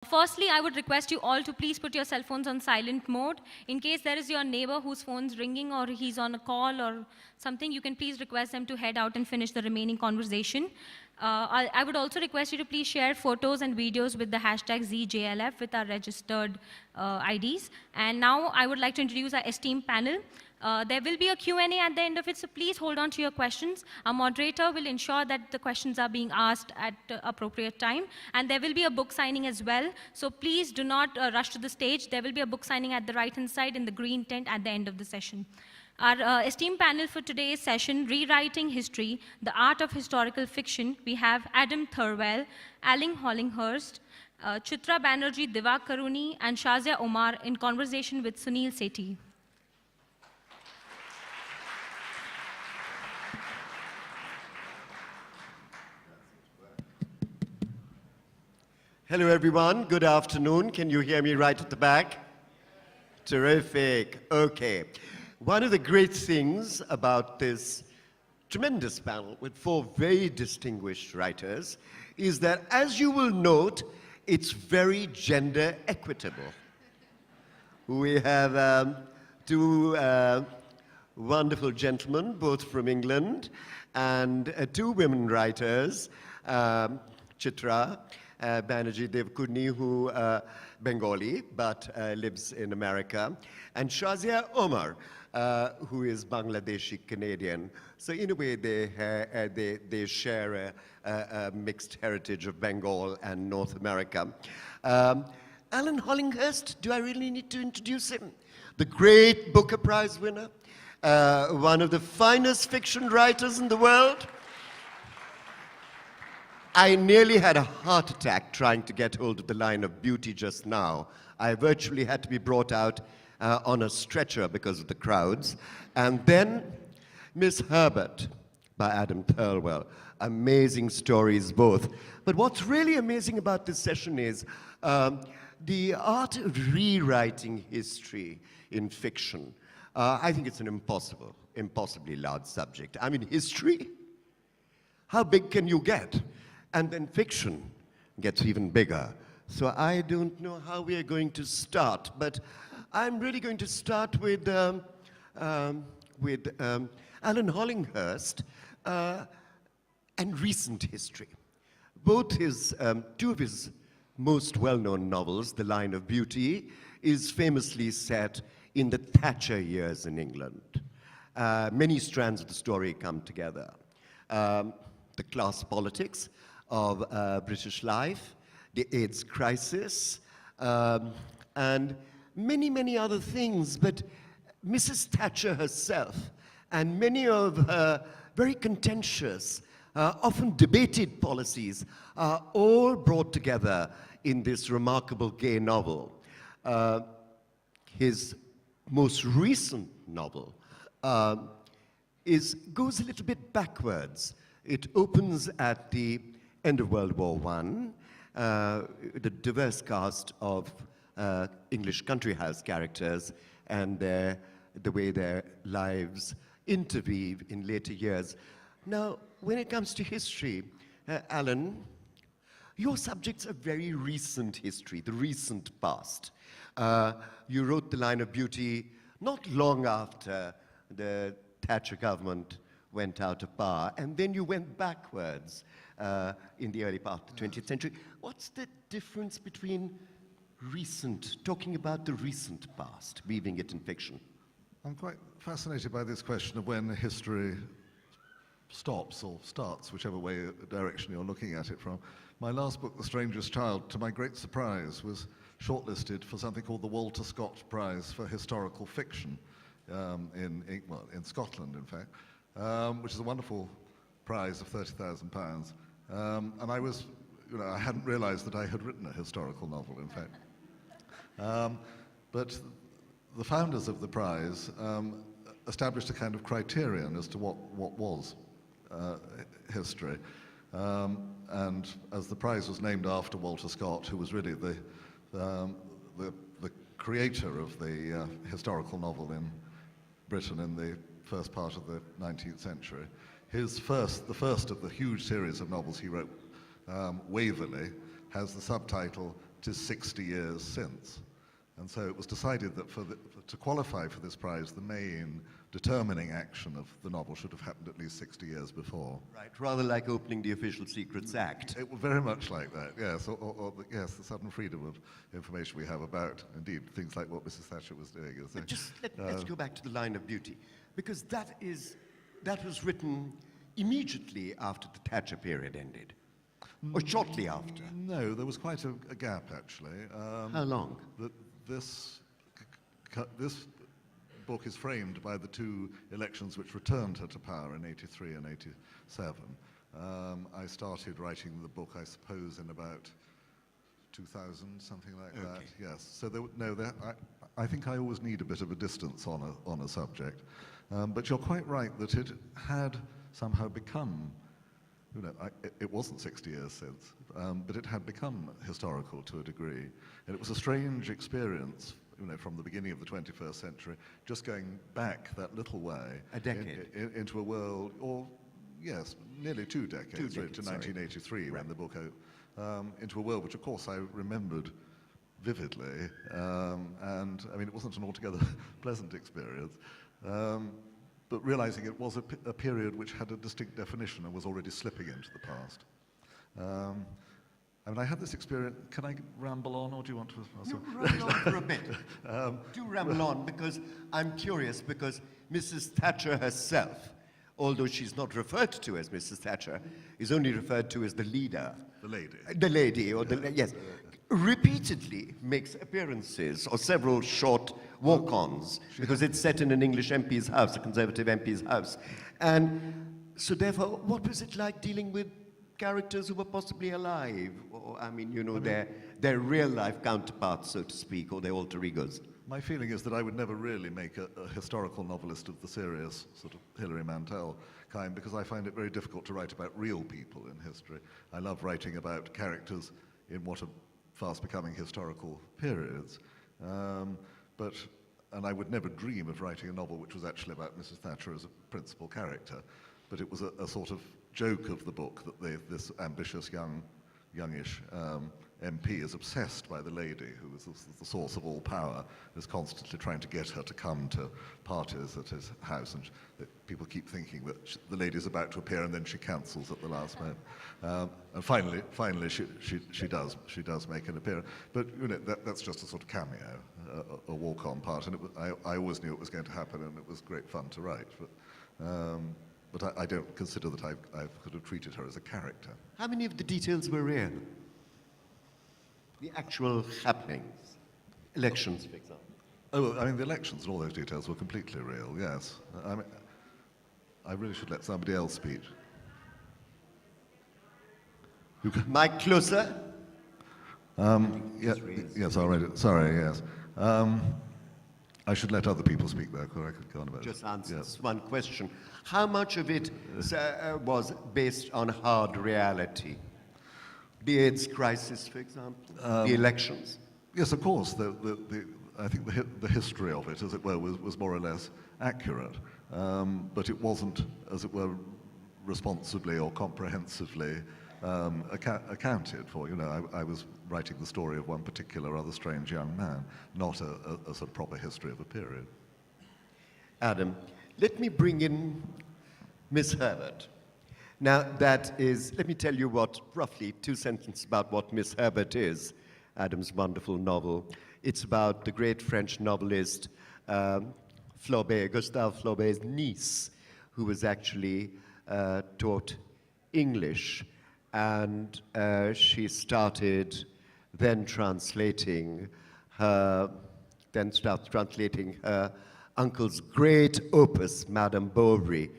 Firstly, I would request you all to please put your cell phones on silent mode. In case there is your neighbor whose phone's ringing or he's on a call or something, you can please request them to head out and finish the remaining conversation. I would also request you to please share photos and videos with the hashtag ZJLF with our registered IDs. And now I would like to introduce our esteemed panel. There will be a Q&A at the end of it, so please hold on to your questions. Our moderator will ensure that the questions are being asked at appropriate time. And there will be a book signing as well, so please do not rush to the stage. There will be a book signing at the right-hand side in the green tent at the end of the session. Our esteemed panel for today's session, Rewriting History, the Art of Historical Fiction, we have Adam Thirlwell, Hollinghurst, Chitra, Banerjee, Divakaruni, and Shazia Omar in conversation with Sunil, Sethi. Hello, everyone. Good afternoon. Can you hear me right at the back? Terrific. Okay. One of the great things about this tremendous panel with 4 very distinguished writers is that, as you will note, it's very gender equitable. We have 2 wonderful gentlemen, both from England, and 2 women writers, Chitra, Banerjee Divakaruni, who Bengali, but lives in America, and Shazia Omar, who is Bangladeshi Canadian. So in a way, they share a mixed heritage of Bengal and North America. Hollinghurst, do I really need to introduce him? The great Booker Prize winner, one of the finest fiction writers in the world. I nearly had a heart attack trying to get hold of the line of beauty just now. I virtually had to be brought out on a stretcher because of the crowds. And then Miss Herbert by Adam Thirlwell. Amazing stories both. But what's really amazing about this session is the art of rewriting history in fiction. I think it's an impossibly large subject. I mean, history? How big can you get? And then fiction gets even bigger. So I don't know how we are going to start, but I'm really going to start with Hollinghurst and recent history. Both his, 2 of his most well-known novels, The Line of Beauty, is famously set in the Thatcher years in England. Many strands of the story come together. The class politics of British life, the AIDS crisis, and many, many other things. But Mrs. Thatcher herself and many of her very contentious, often debated policies are all brought together in this remarkable gay novel. His most recent novel goes a little bit backwards. It opens at the end of World War I, the diverse cast of English country house characters and the way their lives interweave in later years. Now, when it comes to history, Alan, your subjects are very recent history, the recent past. You wrote The Line of Beauty not long after the Thatcher government went out of power, and then you went backwards in the early part of the 20th century. What's the difference between talking about the recent past, weaving it in fiction? I'm quite fascinated by this question of when history stops or starts, whichever direction you're looking at it from. My last book, The Stranger's Child, to my great surprise, was shortlisted for something called the Walter Scott Prize for Historical Fiction in Scotland, in fact, which is a wonderful prize of £30,000. And I hadn't realized that I had written a historical novel, in fact. But the founders of the prize established a kind of criterion as to what was history. And as the prize was named after Walter Scott, who was really the creator of the historical novel in Britain in the first part of the 19th century, the first of the huge series of novels he wrote, Waverley, has the subtitle 'tis 60 years since. And so it was decided that to qualify for this prize, the main determining action of the novel should have happened at least 60 years before. Right, rather like opening the Official Secrets Act. It was very much like that, yes, yes, the sudden freedom of information we have about, indeed, things like what Mrs. Thatcher was doing. But just let's go back to the line of beauty, because that was written immediately after the Thatcher period ended, or shortly after. No, there was quite a gap, actually. How long? This book is framed by the two elections which returned her to power in 83 and 87. I started writing the book, I suppose, in about 2000, something like that. Yes. So I think I always need a bit of a distance on a subject. But you're quite right that it had somehow become, it wasn't 60 years since, but it had become historical to a degree. And it was a strange experience, from the beginning of the 21st century, just going back that little way. A decade. Into a world, or yes, nearly 2 decades, to 1983 right. when the book into a world which, of course, I remembered vividly. And, I mean, it wasn't an altogether pleasant experience. But realizing it was a period which had a distinct definition and was already slipping into the past. I mean, I had this experience. Can I ramble on, or do you want to? You ramble on for a bit. Do ramble on, because I'm curious, because Mrs. Thatcher herself, although she's not referred to as Mrs. Thatcher, is only referred to as the leader. The lady. The lady, or yes. Repeatedly makes appearances, or several short walk-ons, because it's set in an English MP's house, a Conservative MP's house. And so therefore, what was it like dealing with characters who were possibly alive? Or, I mean, their real-life counterparts, so to speak, or their alter egos. My feeling is that I would never really make a historical novelist of the serious sort of Hilary Mantel kind, because I find it very difficult to write about real people in history. I love writing about characters in what are fast becoming historical periods. And I would never dream of writing a novel which was actually about Mrs. Thatcher as a principal character. But it was a sort of joke of the book that this ambitious youngish MP is obsessed by the lady who is the source of all power, is constantly trying to get her to come to parties at his house, and people keep thinking that the lady's about to appear, and then she cancels at the last moment. And finally she does make an appearance. But that's just a sort of cameo, a walk-on part, and I always knew it was going to happen, and it was great fun to write. But I don't consider that I could have treated her as a character. How many of the details were real? The actual happenings, elections, for example. Oh, well, I mean, the elections and all those details were completely real, yes. I mean, I really should let somebody else speak. Mic closer. Yes, all right. Sorry, yes. I should let other people speak there, or I could go on about it. Just answer one question. How much of it was based on hard reality? The AIDS crisis, for example, the elections? Yes, of course. I think the history of it, as it were, was more or less accurate. But it wasn't, as it were, responsibly or comprehensively accounted for. I was writing the story of one particular rather strange young man, not a sort of proper history of a period. Adam, let me bring in Miss Herbert. Now, let me tell you roughly 2 sentences about what Miss Herbert is, Adam's wonderful novel. It's about the great French novelist Gustave Flaubert's niece, who was actually taught English, and she started then translating her uncle's great opus, Madame Bovary.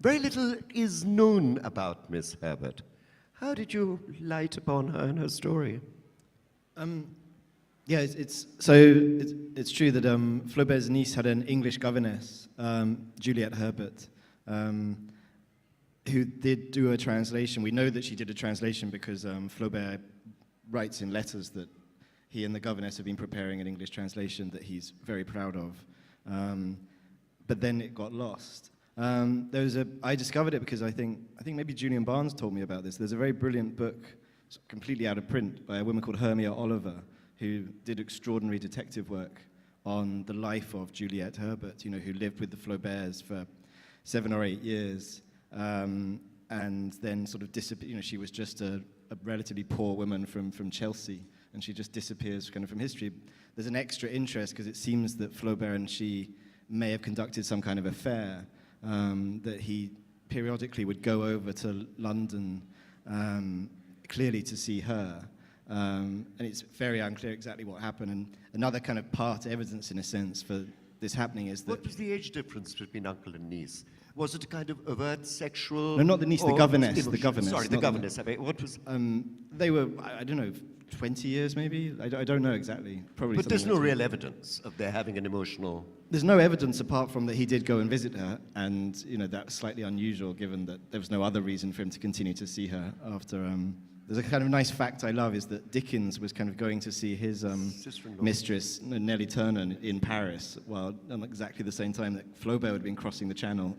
Very little is known about Miss Herbert. How did you light upon her and her story? Yeah, it's true that Flaubert's niece had an English governess, Juliette Herbert, who did do a translation. We know that she did a translation because Flaubert writes in letters that he and the governess have been preparing an English translation that he's very proud of. But then it got lost. I discovered it because I think maybe Julian Barnes told me about this. There's a very brilliant book completely out of print by a woman called Hermia Oliver, who did extraordinary detective work on the life of Juliette Herbert, who lived with the Flauberts for 7 or 8 years, and then sort of disappeared. She was just a relatively poor woman from Chelsea, and she just disappears kind of from history. There's an extra interest because it seems that Flaubert and she may have conducted some kind of affair, that he periodically would go over to London, clearly to see her. And it's very unclear exactly what happened. And another kind of part evidence, in a sense, for this happening is that... What was the age difference between uncle and niece? Was it a kind of overt sexual... No, not the niece, the governess. The governess. Sorry, the governess. What was... They were, I don't know, 20 years maybe? I don't know exactly. Probably. But there's no real evidence of their having an emotional... There's no evidence apart from that he did go and visit her, and that was slightly unusual given that there was no other reason for him to continue to see her after... There's a kind of nice fact I love is that Dickens was kind of going to see his mistress, Nellie Turner, in Paris, while at exactly the same time that Flaubert had been crossing the channel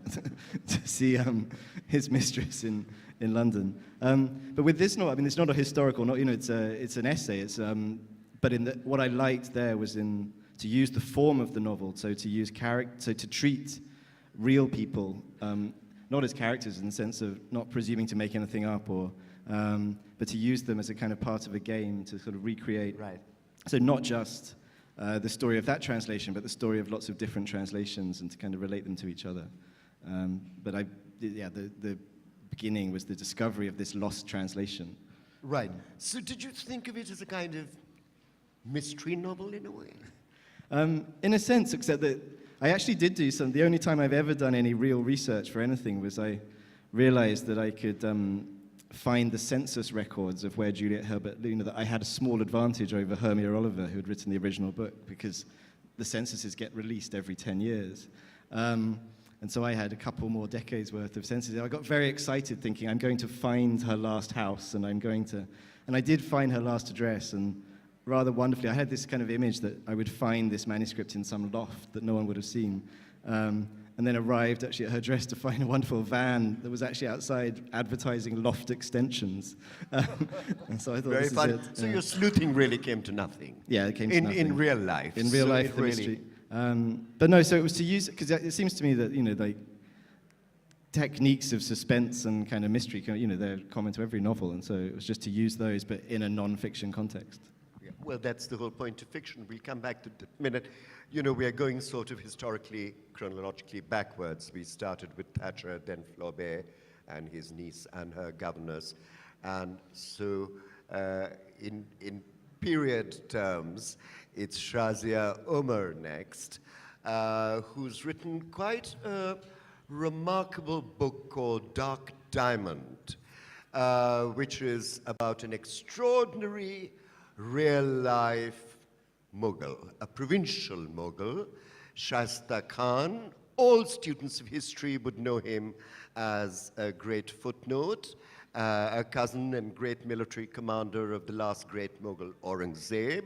to see his mistress in London. But with this novel, it's not a historical novel, it's an essay. But what I liked there was to use the form of the novel, so to use to treat real people, not as characters in the sense of not presuming to make anything up but to use them as a kind of part of a game to sort of recreate. Right. So not just the story of that translation, but the story of lots of different translations and to kind of relate them to each other. But the beginning was the discovery of this lost translation. Right. So did you think of it as a kind of mystery novel in a way? In a sense, except that I actually did do some. The only time I've ever done any real research for anything was I realized that I could find the census records of where Juliette Herbert, that I had a small advantage over Hermia Oliver, who had written the original book, because the censuses get released every 10 years. And so I had a couple more decades worth of censuses. I got very excited thinking, I'm going to find her last house, and I did find her last address, and rather wonderfully, I had this kind of image that I would find this manuscript in some loft that no one would have seen. And then arrived actually at her address to find a wonderful van that was actually outside advertising loft extensions. And so I thought, Very fun. Is it. So your sleuthing really came to nothing. Yeah, it came to nothing. In real life. In real life, the really... mystery. But no, so it was to use, because it seems to me that, like, techniques of suspense and kind of mystery, they're common to every novel, and so it was just to use those, but in a non-fiction context. Yeah, well, that's the whole point of fiction. We'll come back to that in a minute. We are going sort of historically, chronologically backwards. We started with Thatcher, then Flaubert and his niece and her governess. And so in period terms, it's Shazia Omar next, who's written quite a remarkable book called Dark Diamond, which is about an extraordinary real-life Mughal, a provincial Mughal, Shasta Khan. All students of history would know him as a great footnote, a cousin and great military commander of the last great Mughal, Aurangzeb,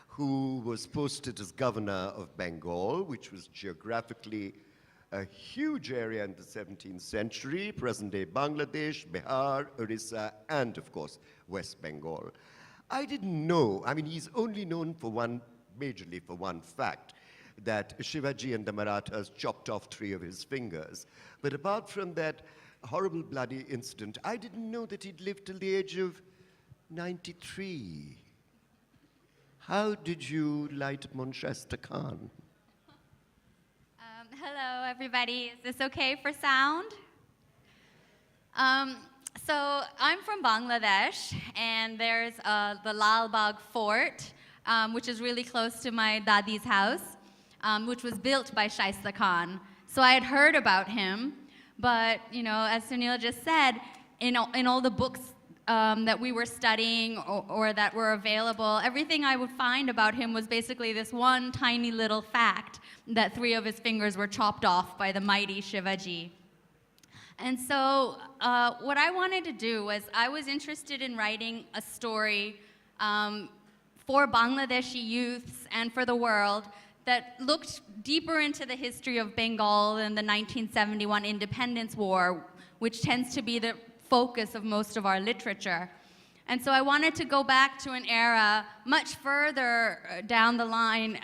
who was posted as governor of Bengal, which was geographically a huge area in the 17th century, present-day Bangladesh, Bihar, Orissa, and, of course, West Bengal. I didn't know, he's only known majorly for one fact, that Shivaji and the Marathas chopped off 3 of his fingers. But apart from that horrible bloody incident, I didn't know that he'd lived till the age of 93. How did you light upon Shasta Khan? Hello, everybody. Is this okay for sound? So I'm from Bangladesh, and there's the Lal Bagh Fort, which is really close to my dadi's house, which was built by Shaista Khan. So I had heard about him, but as Sunil just said, in all the books that we were studying or that were available, everything I would find about him was basically this one tiny little fact that 3 of his fingers were chopped off by the mighty Shivaji. And so what I wanted to do was, I was interested in writing a story for Bangladeshi youths and for the world that looked deeper into the history of Bengal and the 1971 Independence War, which tends to be the focus of most of our literature. And so I wanted to go back to an era much further down the line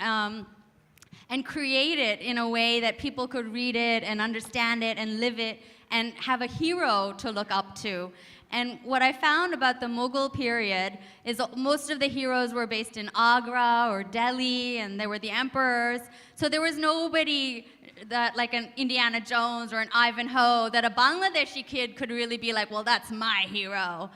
and create it in a way that people could read it and understand it and live it and have a hero to look up to. And what I found about the Mughal period is most of the heroes were based in Agra or Delhi, and they were the emperors. So there was nobody that, like an Indiana Jones or an Ivanhoe, that a Bangladeshi kid could really be like, well, that's my hero.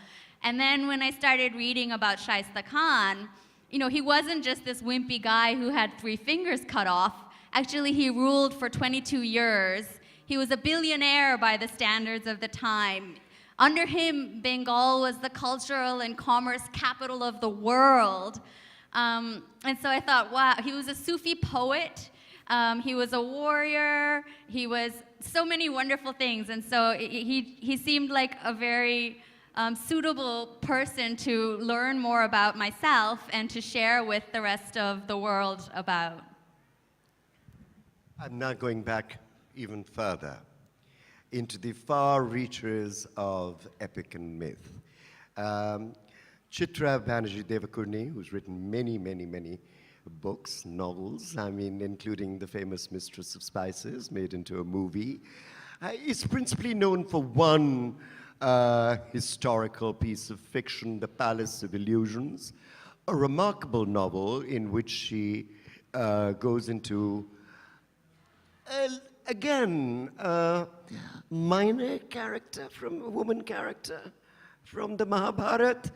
And then when I started reading about Shaista Khan, you know, he wasn't just this wimpy guy who had 3 fingers cut off. Actually, he ruled for 22 years. He was a billionaire by the standards of the time. Under him, Bengal was the cultural and commerce capital of the world. And so I thought, wow, he was a Sufi poet. He was a warrior. He was so many wonderful things. And so he seemed like a very suitable person to learn more about myself and to share with the rest of the world about. I'm now going back even further into the far reaches of epic and myth. Chitra Banerjee Divakaruni, who's written many, many, many books, novels, I mean, including the famous Mistress of Spices, made into a movie, is principally known for one historical piece of fiction, The Palace of Illusions, a remarkable novel in which she goes into, again, minor character from a woman character from the Mahabharata,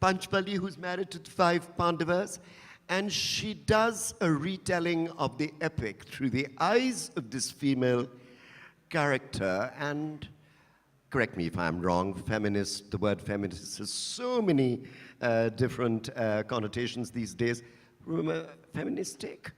Panchpali, who's married to the 5 Pandavas, and she does a retelling of the epic through the eyes of this female character. And correct me if I'm wrong, feminist, the word feminist has so many different connotations these days. From a feminist take?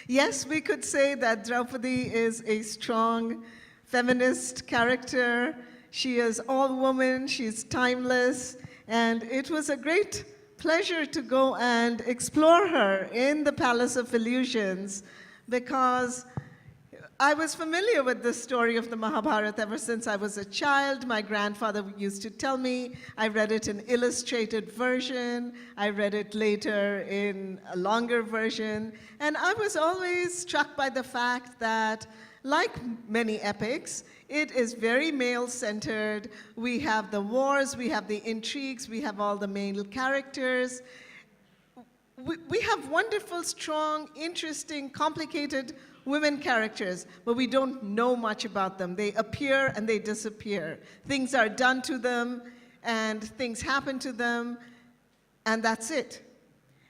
Yes, we could say that Draupadi is a strong feminist character. She is all woman, she's timeless, and it was a great pleasure to go and explore her in the Palace of Illusions, because I was familiar with the story of the Mahabharata ever since I was a child. My grandfather used to tell me. I read it in illustrated version. I read it later in a longer version. And I was always struck by the fact that, like many epics, it is very male-centered. We have the wars, we have the intrigues, we have all the male characters. We have wonderful, strong, interesting, complicated women characters, but we don't know much about them. They appear and they disappear. Things are done to them and things happen to them, and that's it.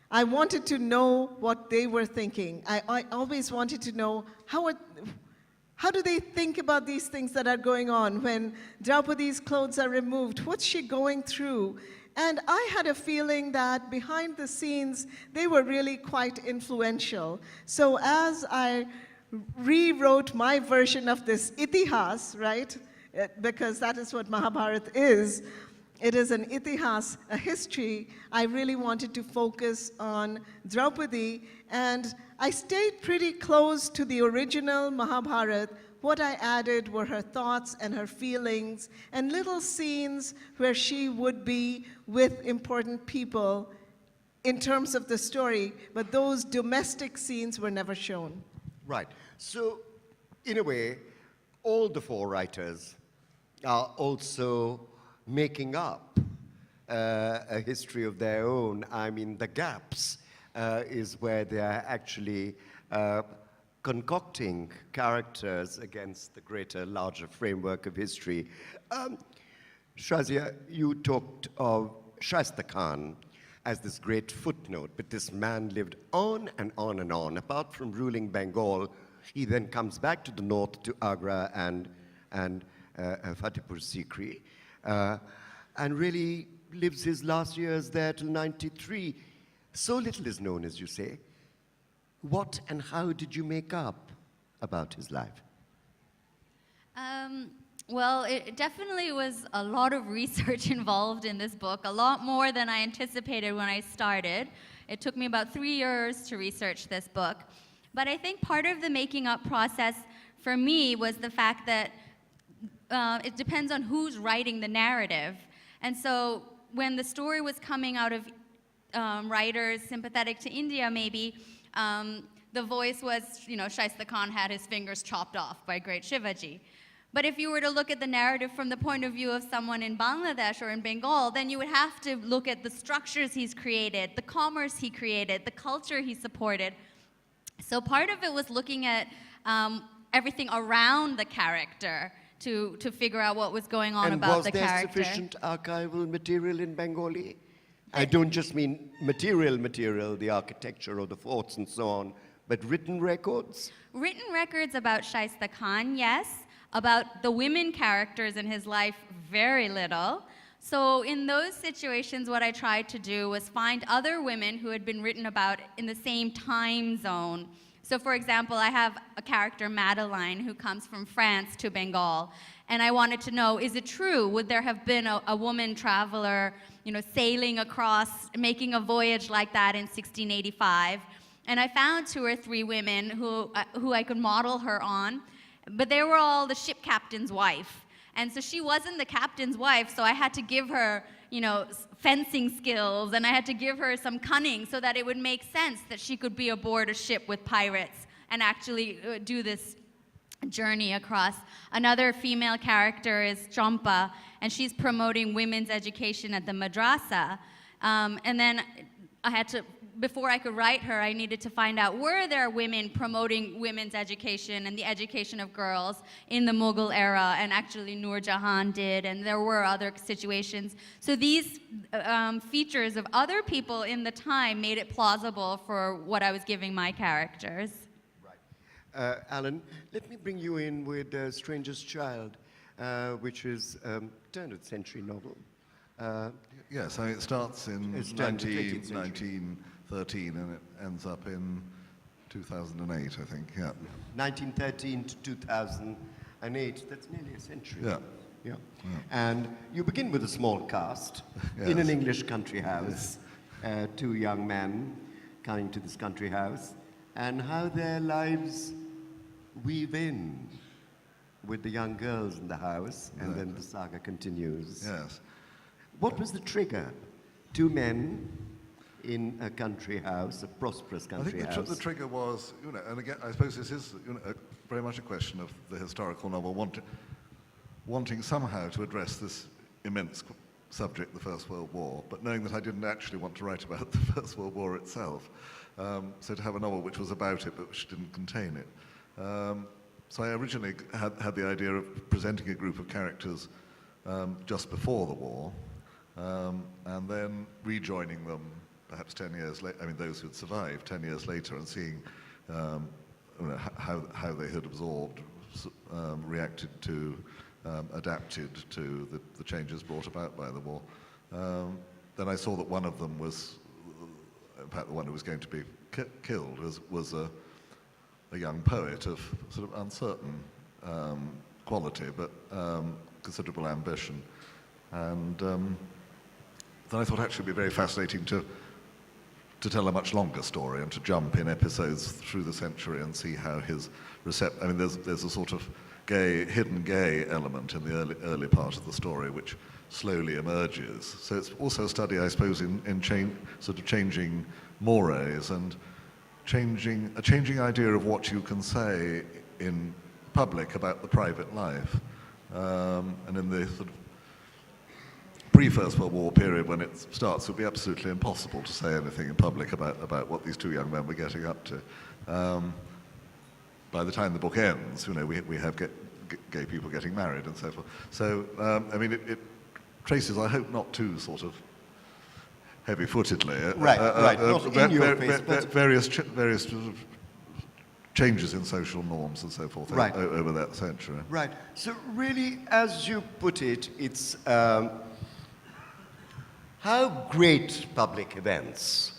I wanted to know what they were thinking. I always wanted to know how do they think about these things that are going on? When Draupadi's clothes are removed, what's she going through? And I had a feeling that behind the scenes, they were really quite influential. So as I rewrote my version of this itihas, right? Because that is what Mahabharata is. It is an itihas, a history. I really wanted to focus on Draupadi, and I stayed pretty close to the original Mahabharata. What I added were her thoughts and her feelings and little scenes where she would be with important people in terms of the story, but those domestic scenes were never shown. Right. So, in a way, all the 4 writers are also making up a history of their own. I mean, the gaps is where they are actually concocting characters against the greater, larger framework of history. Shazia, you talked of Shaista Khan as this great footnote, but this man lived on and on and on. Apart from ruling Bengal, he then comes back to the north to Agra and Fatehpur Sikri, and really lives his last years there till 93. So little is known, as you say. What and how did you make up about his life? Well, it definitely was a lot of research involved in this book, a lot more than I anticipated when I started. It took me about 3 years to research this book. But I think part of the making up process for me was the fact that it depends on who's writing the narrative. And so when the story was coming out of writers sympathetic to India, maybe, the voice was, Shaista Khan had his fingers chopped off by great Shivaji. But if you were to look at the narrative from the point of view of someone in Bangladesh or in Bengal, then you would have to look at the structures he's created, the commerce he created, the culture he supported. So part of it was looking at everything around the character to figure out what was going on about the character. And was there sufficient archival material in Bengali? I don't just mean material, the architecture or the forts and so on, but written records? Written records about Shaista Khan, yes. About the women characters in his life, very little. So in those situations, what I tried to do was find other women who had been written about in the same time zone. So for example, I have a character, Madeline, who comes from France to Bengal. And I wanted to know, is it true? Would there have been a woman traveler, sailing across, making a voyage like that in 1685? And I found 2 or 3 women who I could model her on. But they were all the ship captain's wife. And so she wasn't the captain's wife, so I had to give her, fencing skills, and I had to give her some cunning so that it would make sense that she could be aboard a ship with pirates and actually do this journey across. Another female character is Champa, and she's promoting women's education at the madrasa. And then I had to, before I could write her, I needed to find out, were there women promoting women's education and the education of girls in the Mughal era? And actually Nur Jahan did, and there were other situations. So these features of other people in the time made it plausible for what I was giving my characters. Right. Alan, let me bring you in with Stranger's Child, which is a turn-of-the-century novel. Yes, it starts in 1913 and it ends up in 2008, I think, yeah. 1913 to 2008, that's nearly a century. Yeah. Yeah. And you begin with a small cast in an English country house, 2 young men coming to this country house, and how their lives weave in with the young girls in the house, and then the saga continues. Yes. What was the trigger? 2 men in a country house, a prosperous country house. I think the trigger was, and again, I suppose this is very much a question of the historical novel wanting somehow to address this immense subject, the First World War, but knowing that I didn't actually want to write about the First World War itself. So to have a novel which was about it, but which didn't contain it. So I originally had the idea of presenting a group of characters just before the war, and then rejoining them perhaps 10 years later, those who had survived 10 years later, and seeing how they had absorbed, reacted to, adapted to the changes brought about by the war. Then I saw that one of them was, in fact the one who was going to be killed, was a young poet of sort of uncertain quality, but considerable ambition. And then I thought actually it would be very fascinating to tell a much longer story and to jump in episodes through the century and see how his there's a sort of hidden gay element in the early part of the story which slowly emerges. So it's also a study, I suppose, in changing mores and a changing idea of what you can say in public about the private life. And in the sort of pre-First World War period, when it starts, it would be absolutely impossible to say anything in public about what these 2 young men were getting up to. By the time the book ends, we have gay people getting married and so forth. So, it traces, I hope not too sort of heavy-footedly, not in your face, but various sort of changes in social norms and so forth over that century. Right. So really, as you put it, it's how great public events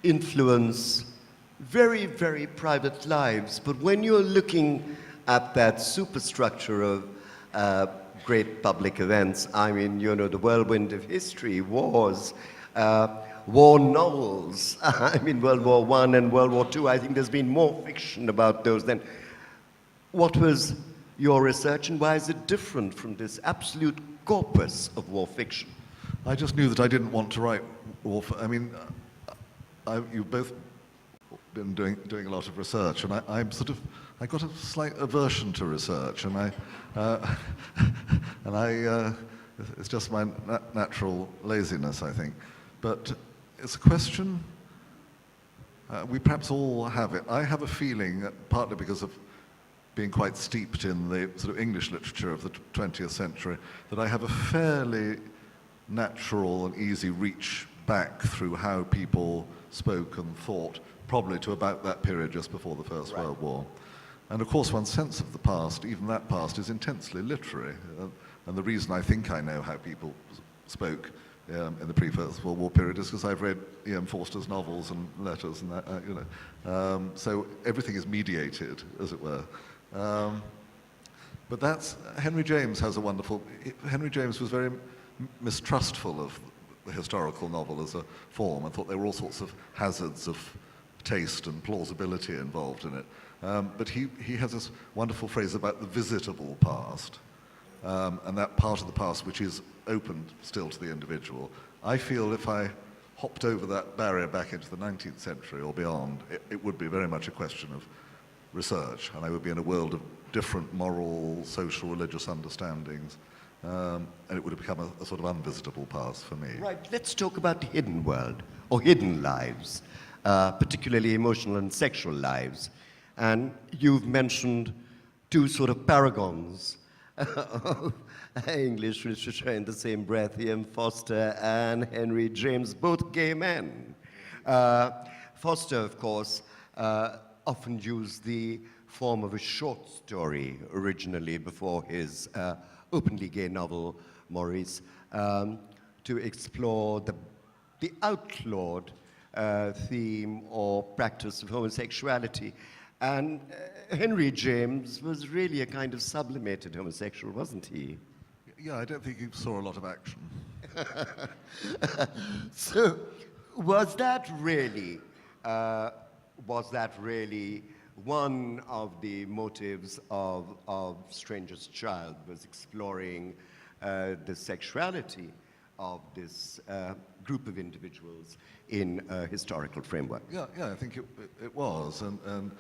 influence very, very private lives. But when you're looking at that superstructure of great public events, the whirlwind of history, wars, war novels, World War I and World War II, I think there's been more fiction about those than. What was your research, and why is it different from this absolute corpus of war fiction? I just knew that I didn't want to write warfare. I mean, you've both been doing a lot of research, and I got a slight aversion to research, and it's just my natural laziness, I think. But it's a question, we perhaps all have it. I have a feeling, that partly because of being quite steeped in the sort of English literature of the 20th century, that I have a fairly natural and easy reach back through how people spoke and thought, probably to about that period just before the First World War. And of course, one's sense of the past, even that past, is intensely literary. And the reason I think I know how people spoke in the pre-First World War period is because I've read E.M. Forster's novels and letters and that, so everything is mediated, as it were. But Henry James has a wonderful, Henry James was very mistrustful of the historical novel as a form and thought there were all sorts of hazards of taste and plausibility involved in it. But he has this wonderful phrase about the visitable past, and that part of the past which is open still to the individual. I feel if I hopped over that barrier back into the 19th century or beyond, it would be very much a question of research, and I would be in a world of different moral, social, religious understandings, and it would have become a sort of unvisitable past for me. Right, let's talk about the hidden world, or hidden lives, particularly emotional and sexual lives. And you've mentioned two sort of paragons of English literature in the same breath, E.M. Forster and Henry James, both gay men. Forster, of course, often used the form of a short story originally before his openly gay novel, Maurice, to explore the outlawed theme or practice of homosexuality. And Henry James was really a kind of sublimated homosexual, wasn't he? Yeah, I don't think he saw a lot of action. So, was that really one of the motives of Stranger's Child, was exploring the sexuality of this group of individuals in a historical framework? Yeah, I think it was, and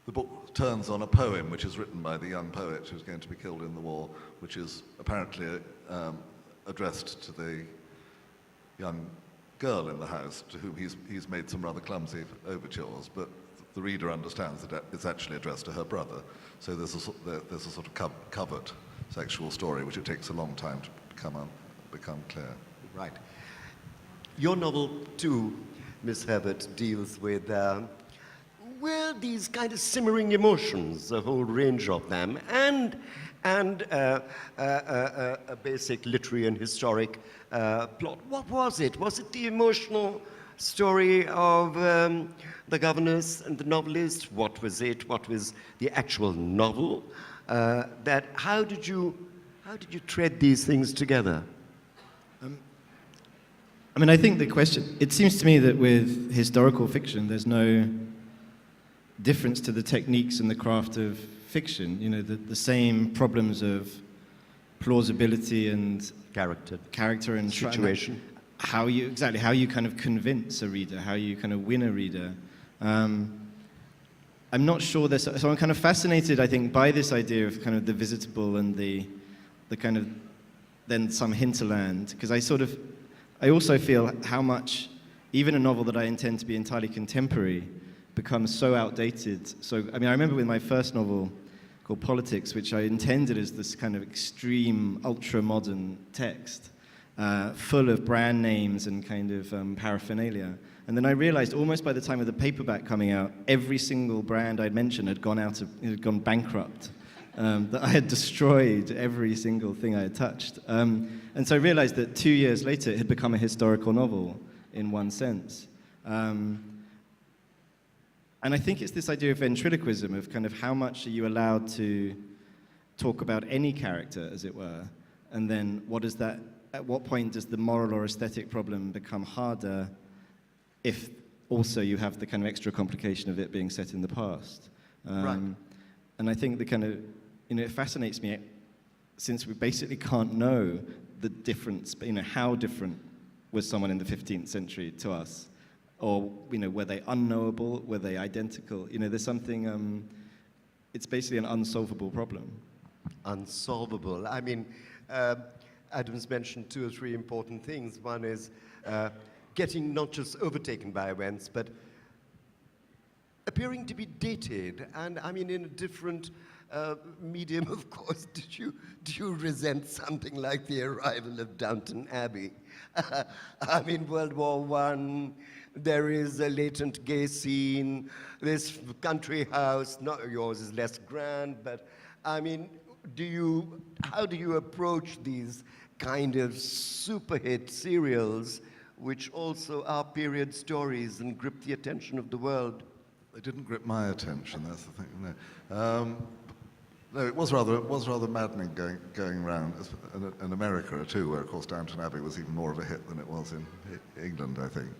the book turns on a poem which is written by the young poet who's going to be killed in the war, which is apparently addressed to the young girl in the house, to whom he's made some rather clumsy overtures, but the reader understands that it's actually addressed to her brother. So there's a sort of covert sexual story which it takes a long time to become clear. Right. Your novel, too, Miss Herbert, deals with these kind of simmering emotions, a whole range of them, and a basic literary and historic plot. What was it? Was it the emotional story of the governess and the novelist? What was it? What was the actual novel? How did you thread these things together? I mean, I think the question, it seems to me that with historical fiction, there's no difference to the techniques and the craft of fiction. You know, the same problems of plausibility and character and situation. How you kind of convince a reader, how you kind of win a reader. I'm not sure so I'm kind of fascinated, I think, by this idea of kind of the visitable and the kind of then some hinterland, because I also feel how much even a novel that I intend to be entirely contemporary becomes so outdated. So, I mean, I remember with my first novel called Politics, which I intended as this kind of extreme, ultra-modern text, full of brand names and kind of paraphernalia. And then I realized almost by the time of the paperback coming out, every single brand I'd mentioned had gone bankrupt. That I had destroyed every single thing I had touched. And so I realized that 2 years later, it had become a historical novel in one sense. And I think it's this idea of ventriloquism, of kind of how much are you allowed to talk about any character, as it were, and then at what point does the moral or aesthetic problem become harder if also you have the kind of extra complication of it being set in the past? Right. And I think it fascinates me, since we basically can't know the difference, how different was someone in the 15th century to us? Or, were they unknowable? Were they identical? There's something, it's basically an unsolvable problem. Unsolvable. I mean, Adam's mentioned 2 or 3 important things. One is getting not just overtaken by events, but appearing to be dated, and I mean in a different medium, of course. Do you resent something like the arrival of Downton Abbey? I mean, World War I, there is a latent gay scene, this country house, not yours is less grand, but I mean, how do you approach these kind of super hit serials, which also are period stories and grip the attention of the world? They didn't grip my attention. That's the thing. No, no, it was rather maddening going around in America too, where of course Downton Abbey was even more of a hit than it was in England, I think.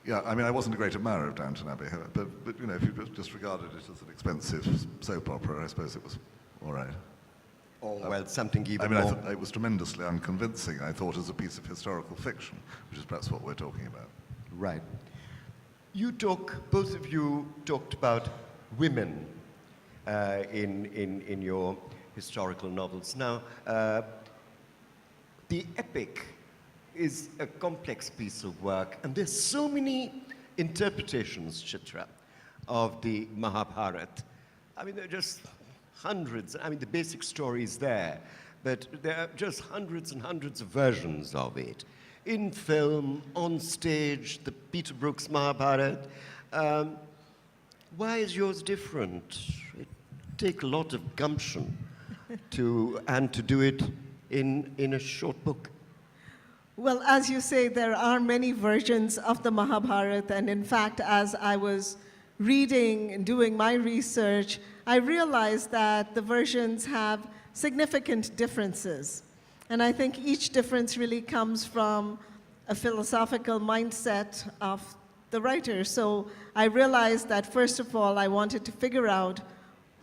Yeah, I mean, I wasn't a great admirer of Downton Abbey, but if you just regarded it as an expensive soap opera, I suppose it was all right. Oh, well, something even I mean, more. it was tremendously unconvincing, I thought, as a piece of historical fiction, which is perhaps what we're talking about. Right. Both of you talked about women in your historical novels. Now, the epic is a complex piece of work, and there's so many interpretations, Chitra, of the Mahabharata. I mean, there are just hundreds. I mean, the basic story is there, but there are just hundreds and hundreds of versions of it. In film, on stage, the Peter Brooks Mahabharata. Why is yours different? It takes a lot of gumption to do it in a short book. Well, as you say, there are many versions of the Mahabharata, and in fact, as I was reading and doing my research, I realized that the versions have significant differences. And I think each difference really comes from a philosophical mindset of the writer. So I realized that, first of all, I wanted to figure out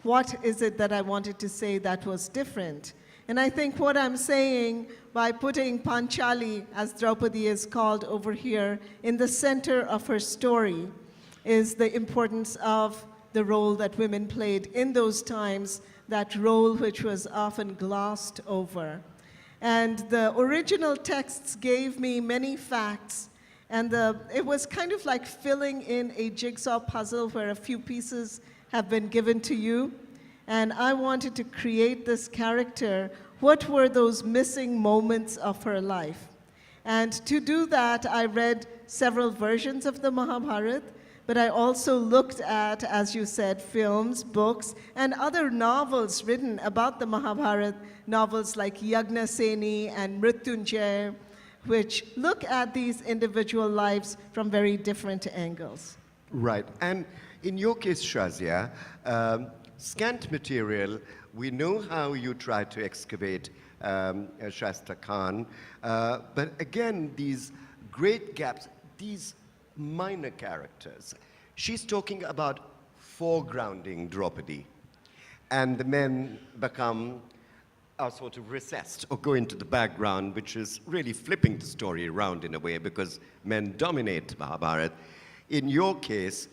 what is it that I wanted to say that was different. And I think what I'm saying by putting Panchali, as Draupadi is called over here, in the center of her story is the importance of the role that women played in those times, that role which was often glossed over. And the original texts gave me many facts, and it was kind of like filling in a jigsaw puzzle where a few pieces have been given to you. And I wanted to create this character. What were those missing moments of her life? And to do that, I read several versions of the Mahabharata, but I also looked at, as you said, films, books, and other novels written about the Mahabharata, novels like Yagnaseni and Mrityunjay, which look at these individual lives from very different angles. Right. And in your case, Shazia, scant material, we know how you try to excavate Shasta Khan, but again, these great gaps, these minor characters. She's talking about foregrounding Draupadi, and the men are sort of recessed or go into the background, which is really flipping the story around in a way because men dominate Mahabharata. In your case,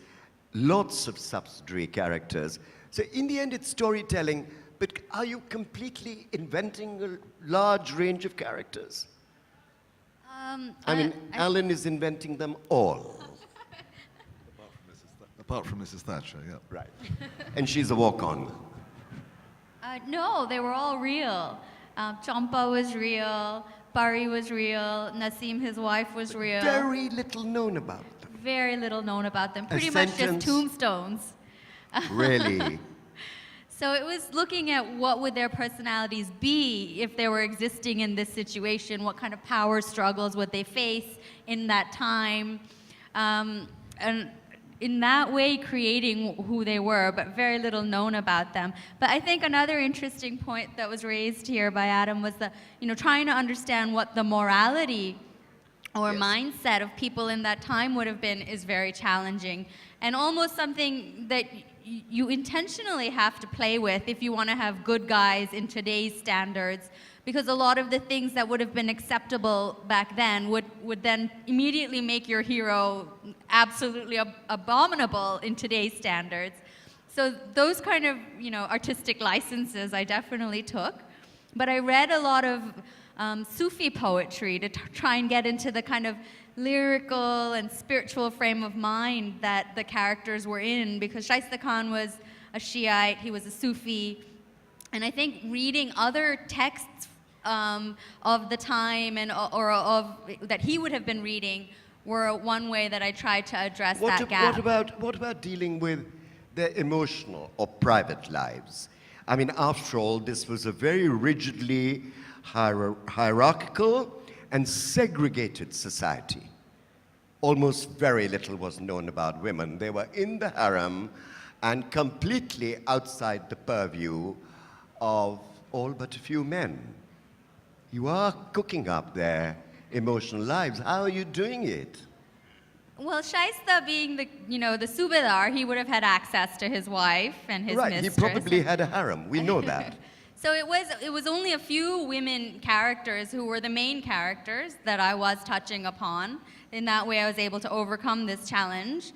lots of subsidiary characters. So in the end, it's storytelling, but are you completely inventing a large range of characters? I mean, Alan is inventing them all. Apart from Mrs. Thatcher, yeah. Right. And she's a walk-on. No, they were all real. Champa was real, Pari was real, Nasim, his wife, was real. Very little known about them. Very little known about them. Pretty much just tombstones. Really? So it was looking at what would their personalities be if they were existing in this situation, what kind of power struggles would they face in that time, and in that way creating who they were, but very little known about them. But I think another interesting point that was raised here by Adam was trying to understand what the morality or mindset of people in that time would have been is very challenging, and almost something that you intentionally have to play with if you want to have good guys in today's standards, because a lot of the things that would have been acceptable back then would then immediately make your hero absolutely abominable in today's standards. So those kind of, artistic licenses I definitely took. But I read a lot of Sufi poetry to try and get into the kind of lyrical and spiritual frame of mind that the characters were in, because Shaista Khan was a Shiite, he was a Sufi, and I think reading other texts of the time or of that he would have been reading were one way that I tried to address that gap. What about dealing with their emotional or private lives? I mean, after all, this was a very rigidly hierarchical and segregated society. Almost very little was known about women. They were in the harem and completely outside the purview of all but a few men. You are cooking up their emotional lives. How are you doing it? Well, Shaista being the Subedar, he would have had access to his wife and his Right, mistress. he probably had a harem. We know that. So it was only a few women characters who were the main characters that I was touching upon. In that way, I was able to overcome this challenge.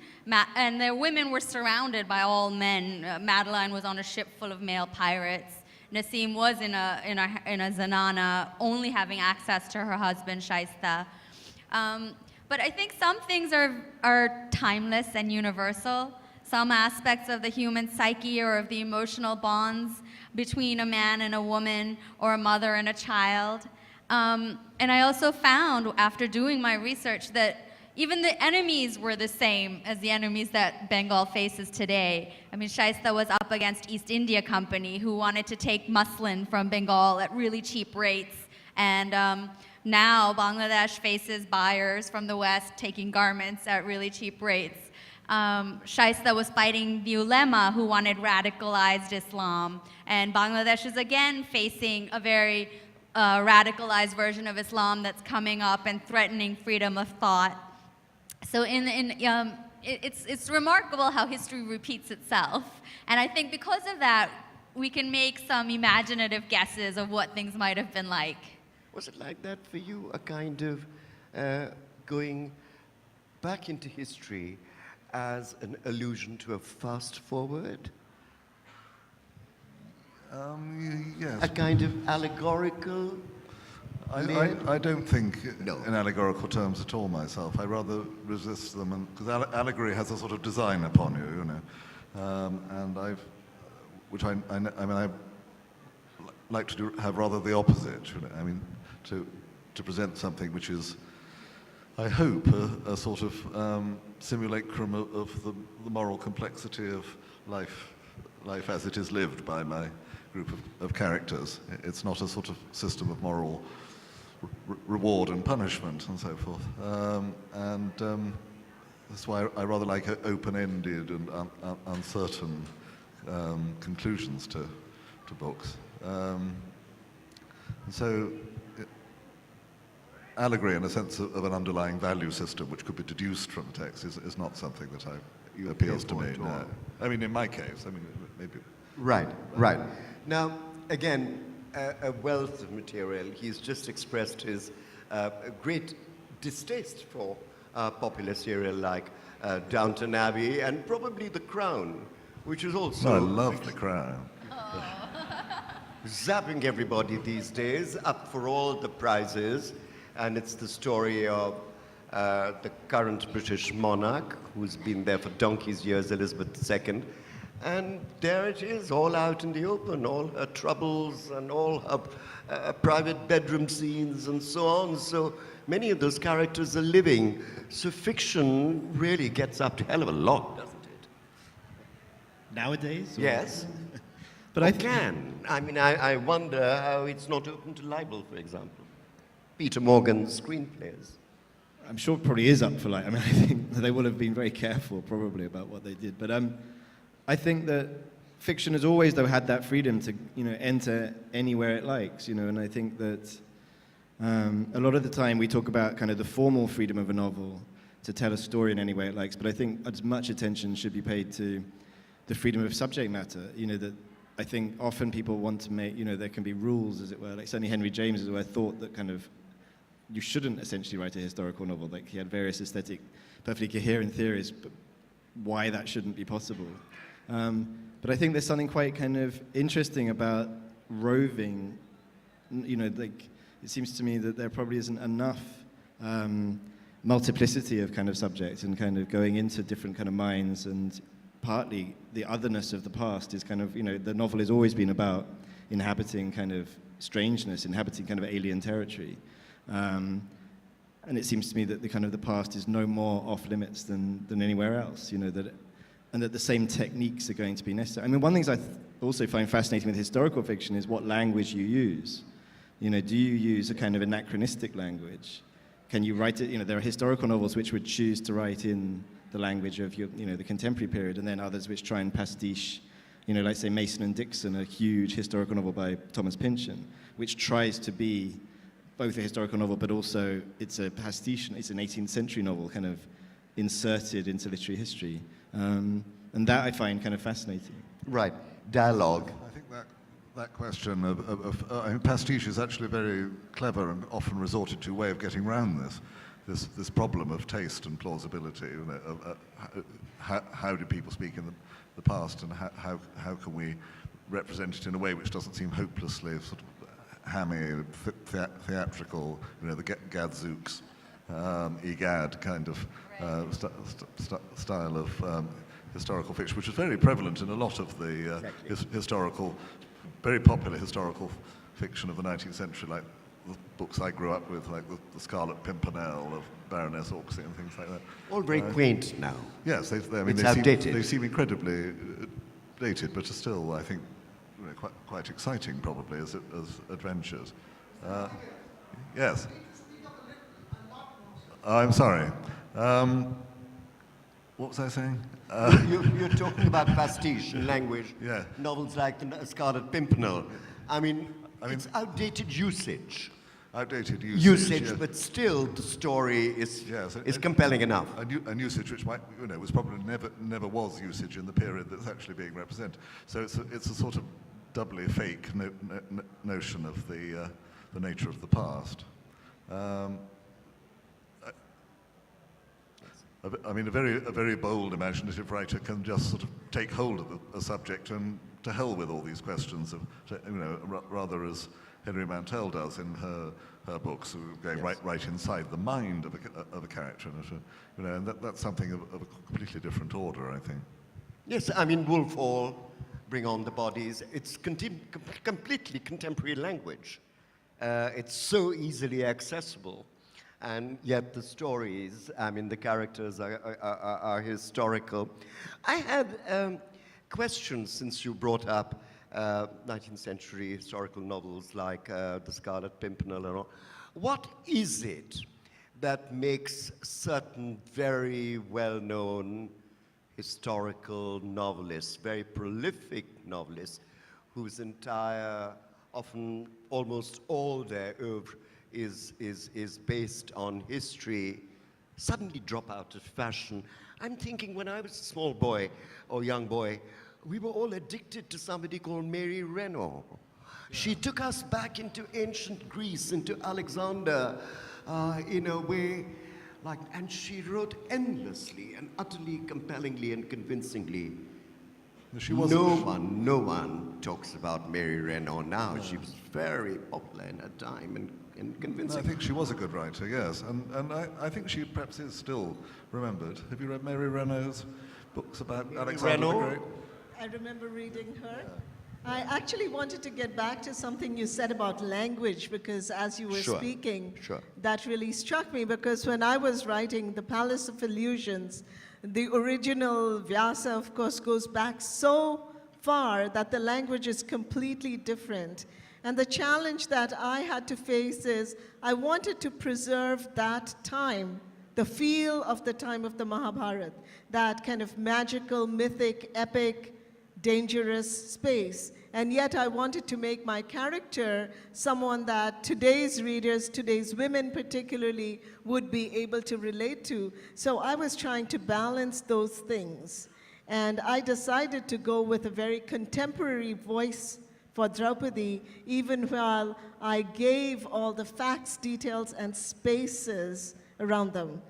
And the women were surrounded by all men. Madeline was on a ship full of male pirates. Nasim was in a zanana, only having access to her husband, Shaista. But I think some things are timeless and universal. Some aspects of the human psyche or of the emotional bonds between a man and a woman or a mother and a child. And I also found, after doing my research, that even the enemies were the same as the enemies that Bengal faces today. I mean, Shaista was up against East India Company, who wanted to take muslin from Bengal at really cheap rates. And now Bangladesh faces buyers from the West taking garments at really cheap rates. Shaista was fighting the ulema, who wanted radicalized Islam. And Bangladesh is again facing a very radicalized version of Islam that's coming up and threatening freedom of thought. So it's remarkable how history repeats itself. And I think because of that, we can make some imaginative guesses of what things might have been like. Was it like that for you, a kind of going back into history as an allusion to a fast forward? Yes. A kind of allegorical? I don't think No. in allegorical terms at all myself. I rather resist them, because allegory has a sort of design upon you, and I like to have rather the opposite. I mean, to present something which is, I hope, a sort of simulacrum of the moral complexity of life as it is lived by my group of characters. It's not a sort of system of moral reward and punishment and so forth. That's why I rather like open-ended and uncertain conclusions to books. So allegory, in a sense of an underlying value system which could be deduced from the text, is not something that appeals to me. No. I mean, in my case, maybe. Right. Now, again, a wealth of material. He's just expressed his great distaste for popular serial like Downton Abbey and probably The Crown, which is also... I love The Crown. Zapping everybody these days, up for all the prizes. And it's the story of the current British monarch, who's been there for donkey's years, Elizabeth II. And there it is, all out in the open, all her troubles and all her private bedroom scenes and so on. So many of those characters are living. So fiction really gets up to hell of a lot, doesn't it? Nowadays? Or? Yes. But I can. I mean, I wonder how it's not open to libel, for example. Peter Morgan's screenplays. I'm sure it probably is up for I think they will have been very careful probably about what they did. But I think that fiction has always, though, had that freedom to, enter anywhere it likes, and I think that a lot of the time we talk about kind of the formal freedom of a novel to tell a story in any way it likes, but I think as much attention should be paid to the freedom of subject matter. That I think often people want to make, there can be rules, as it were. Like certainly Henry James, as it were, thought that kind of you shouldn't essentially write a historical novel. Like he had various aesthetic, perfectly coherent theories, but why that shouldn't be possible. But I think there's something quite kind of interesting about roving. Like it seems to me that there probably isn't enough multiplicity of kind of subjects and kind of going into different kind of minds, and partly the otherness of the past is kind of, the novel has always been about inhabiting kind of strangeness, inhabiting kind of alien territory. And it seems to me that the past is no more off limits than anywhere else, and that the same techniques are going to be necessary. I mean, one of the things I also find fascinating with historical fiction is what language you use. Do you use a kind of anachronistic language? Can you write it? There are historical novels which would choose to write in the language of the contemporary period, and then others which try and pastiche, like say Mason and Dixon, a huge historical novel by Thomas Pynchon, which tries to be both a historical novel, but also it's a pastiche, it's an 18th century novel kind of inserted into literary history. And that I find kind of fascinating. Right. Dialogue. I think that question of pastiche is actually a very clever and often resorted to way of getting around this problem of taste and plausibility. How do people speak in the past, and how can we represent it in a way which doesn't seem hopelessly sort of hammy, theatrical, the gadzooks, egad kind of style of historical fiction, which is very prevalent in a lot of the historical, very popular historical fiction of the 19th century, like the books I grew up with, like the Scarlet Pimpernel of Baroness Orczy and things like that. All very quaint now. Yes, It's outdated. They seem incredibly dated, but are still, I think, quite exciting, probably, as adventures. Yes. I'm sorry. What was I saying? You're talking about pastiche and language. Yeah. Novels like the Scarlet Pimpernel. I mean, it's outdated usage. Outdated usage. Yeah. But still the story is Yes, compelling enough. And usage which might, was probably never was usage in the period that's actually being represented. So it's a sort of doubly fake notion of the nature of the past. I mean, a very bold imaginative writer can just sort of take hold of a subject and to hell with all these questions of, rather as Henry Mantell does in her books, going right inside the mind of a character, and that's something of a completely different order, I think. Yes, I mean, Wolf Hall, Bring on the Bodies, it's completely contemporary language. It's so easily accessible. And yet the stories, the characters are historical. I had questions since you brought up 19th century historical novels like The Scarlet Pimpernel and all. What is it that makes certain very well-known historical novelists, very prolific novelists, whose entire, often almost all their oeuvre is based on history, suddenly drop out of fashion? I'm thinking when I was a small boy or young boy, we were all addicted to somebody called Mary Renault. She took us back into ancient Greece, into Alexander, in a way, and she wrote endlessly and utterly compellingly and convincingly. No one talks about Mary Renault now. She was very popular in her time and convincing. I think she was a good writer, yes, and I think she perhaps is still remembered. Have you read Mary Renault's books about Alexander the Great? I remember reading her. Yeah. I actually wanted to get back to something you said about language, because as you were speaking, that really struck me, because when I was writing The Palace of Illusions, the original Vyasa, of course, goes back so far that the language is completely different. And the challenge that I had to face is I wanted to preserve that time, the feel of the time of the Mahabharata, that kind of magical, mythic, epic, dangerous space. And yet I wanted to make my character someone that today's readers, today's women particularly, would be able to relate to. So I was trying to balance those things. And I decided to go with a very contemporary voice for Draupadi, even while I gave all the facts, details, and spaces around them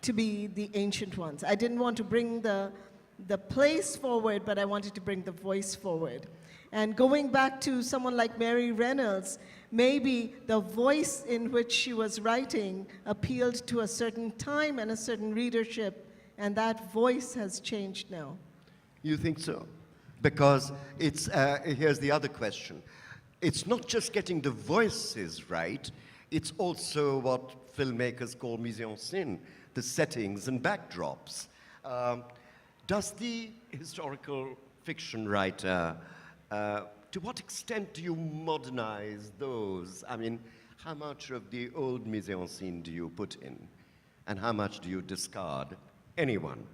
to be the ancient ones. I didn't want to bring the place forward, but I wanted to bring the voice forward. And going back to someone like Mary Reynolds, maybe the voice in which she was writing appealed to a certain time and a certain readership, and that voice has changed now. You think so? Because it's, here's the other question. It's not just getting the voices right, it's also what filmmakers call mise en scène, the settings and backdrops. Does the historical fiction writer, to what extent do you modernize those? I mean, how much of the old mise en scène do you put in? And how much do you discard? Anyone?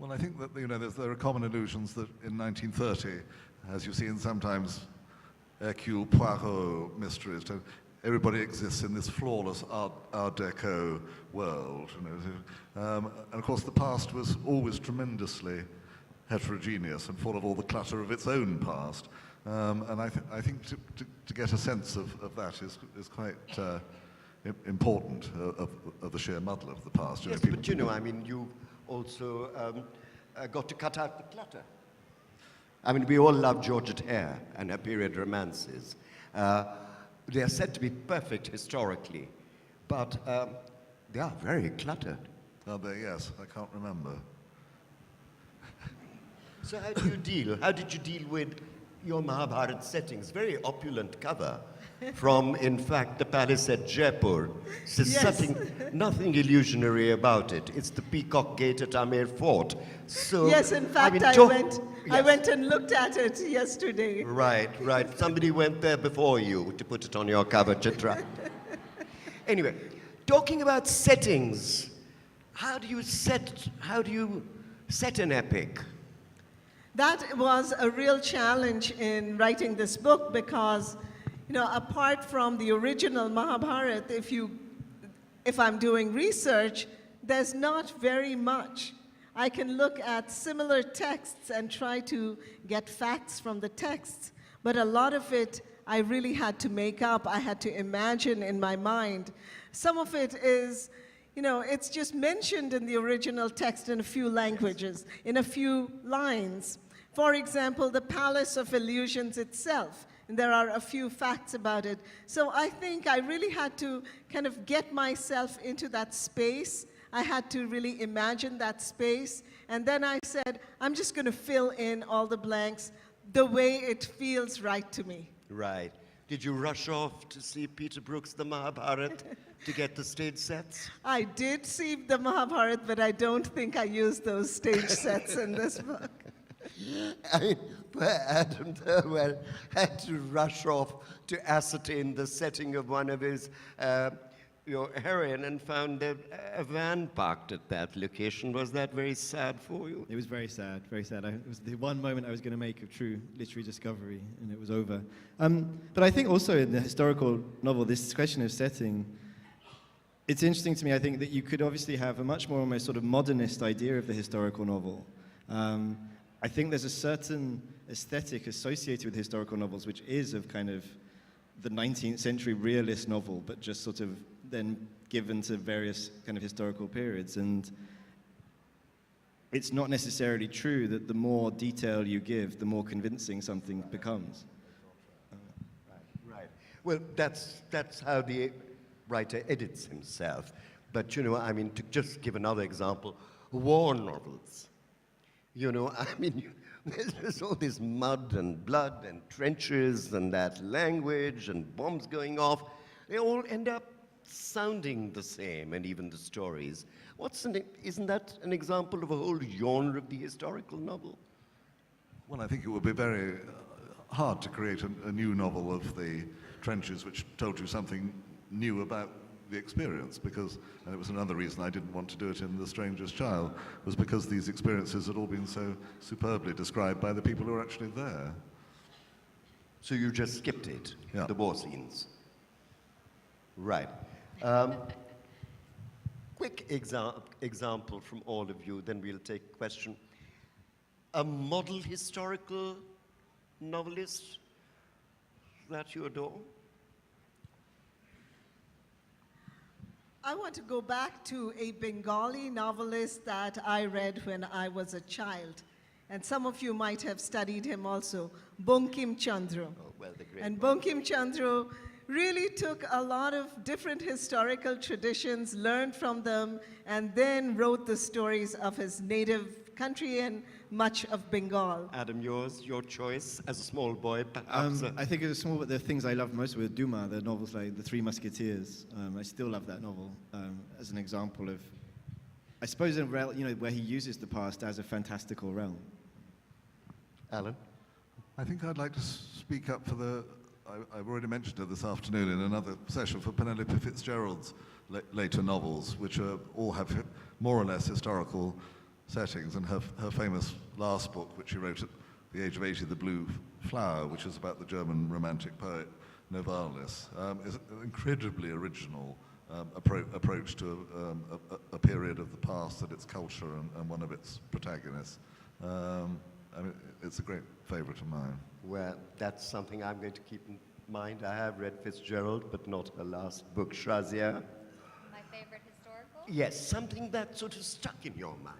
Well, I think that, you know, there are common illusions that in 1930, as you see in sometimes Hercule Poirot mysteries, everybody exists in this flawless Art Deco world. You know. And of course, the past was always tremendously heterogeneous and full of all the clutter of its own past. And I think to get a sense of that is quite important, of the sheer muddle of the past. Yes, but you know, I mean, you also got to cut out the clutter. I mean, we all love Georgette Hare and her period romances. They are said to be perfect historically, but they are very cluttered. Are they? Yes, I can't remember. So how do you deal? How did you deal with your Mahabharata settings? Very opulent cover from, in fact, the palace at Jaipur. Yes. Nothing illusionary about it. It's the Peacock Gate at Amer Fort. So, Yes, in fact, I went and looked at it yesterday. Right, right. Somebody went there before you to put it on your cover, Chitra. Anyway, talking about settings, how do you set an epic? That was a real challenge in writing this book because, you know, apart from the original Mahabharata, if I'm doing research, there's not very much. I can look at similar texts and try to get facts from the texts, but a lot of it I really had to make up. I had to imagine in my mind. Some of it is, you know, it's just mentioned in the original text in a few languages, in a few lines. For example, the Palace of Illusions itself, and there are a few facts about it. So I think I really had to kind of get myself into that space. I had to really imagine that space. And then I said, I'm just going to fill in all the blanks the way it feels right to me. Right. Did you rush off to see Peter Brook's The Mahabharata to get the stage sets? I did see the Mahabharata, but I don't think I used those stage sets in this book. I mean, Adam Thirlwell had to rush off to ascertain the setting of one of his heroine and found a van parked at that location. Was that very sad for you? It was very sad, very sad. It was the one moment I was going to make of true literary discovery, and it was over. But I think also in the historical novel, this question of setting, it's interesting to me, I think, that you could obviously have a much more almost sort of modernist idea of the historical novel. I think there's a certain aesthetic associated with historical novels, which is of kind of the 19th century realist novel, but just sort of then given to various kind of historical periods. And it's not necessarily true that the more detail you give, the more convincing something becomes. Right. Well, that's how the writer edits himself. But, you know, I mean, to just give another example, war novels. You know, I mean, there's all this mud and blood and trenches and that language and bombs going off. They all end up sounding the same, and even the stories. Isn't that an example of a whole genre of the historical novel? Well, I think it would be very hard to create a new novel of the trenches which told you something new about the experience, because, and it was another reason I didn't want to do it in The Stranger's Child, was because these experiences had all been so superbly described by the people who were actually there. So you just skipped it, Yeah. the war scenes. Right. Quick example from all of you, then we'll take a question. a model historical novelist that you adore? I want to go back to a Bengali novelist that I read when I was a child. And some of you might have studied him also, Bankim Chandra. Oh, well, the great And one. Bankim Chandra really took a lot of different historical traditions, learned from them, and then wrote the stories of his native country and much of Bengal. Adam, your choice as a small boy, perhaps. I think it was small, but the things I loved most were Dumas, the novels like The Three Musketeers. I still love that novel as an example of, I suppose, where he uses the past as a fantastical realm. Alan? I think I'd like to speak up for I've already mentioned it this afternoon in another session, for Penelope Fitzgerald's later novels, which all have more or less historical settings, and her famous last book, which she wrote at the age of 80, The Blue Flower, which is about the German romantic poet Novalis, is an incredibly original approach to a period of the past and its culture and one of its protagonists. I mean, it's a great favorite of mine. Well, that's something I'm going to keep in mind. I have read Fitzgerald, but not her last book, Shazia. My favorite historical? Yes, something that sort of stuck in your mind.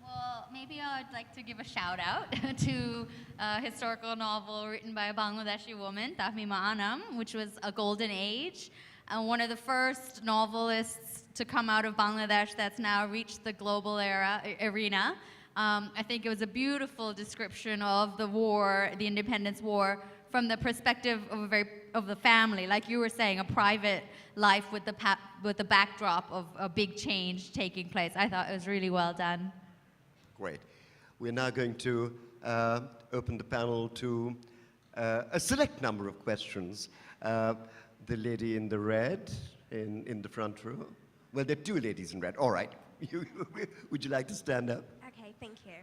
Well, maybe I'd like to give a shout out to a historical novel written by a Bangladeshi woman, Tahmima Anam, which was a golden age. One of the first novelists to come out of Bangladesh that's now reached the global arena. I think it was a beautiful description of the war, the independence war, from the perspective of the family, like you were saying, a private life with the backdrop of a big change taking place. I thought it was really well done. Great. We're now going to open the panel to a select number of questions. The lady in the red, in the front row. Well, there are two ladies in red. All right. Would you like to stand up? Okay, thank you.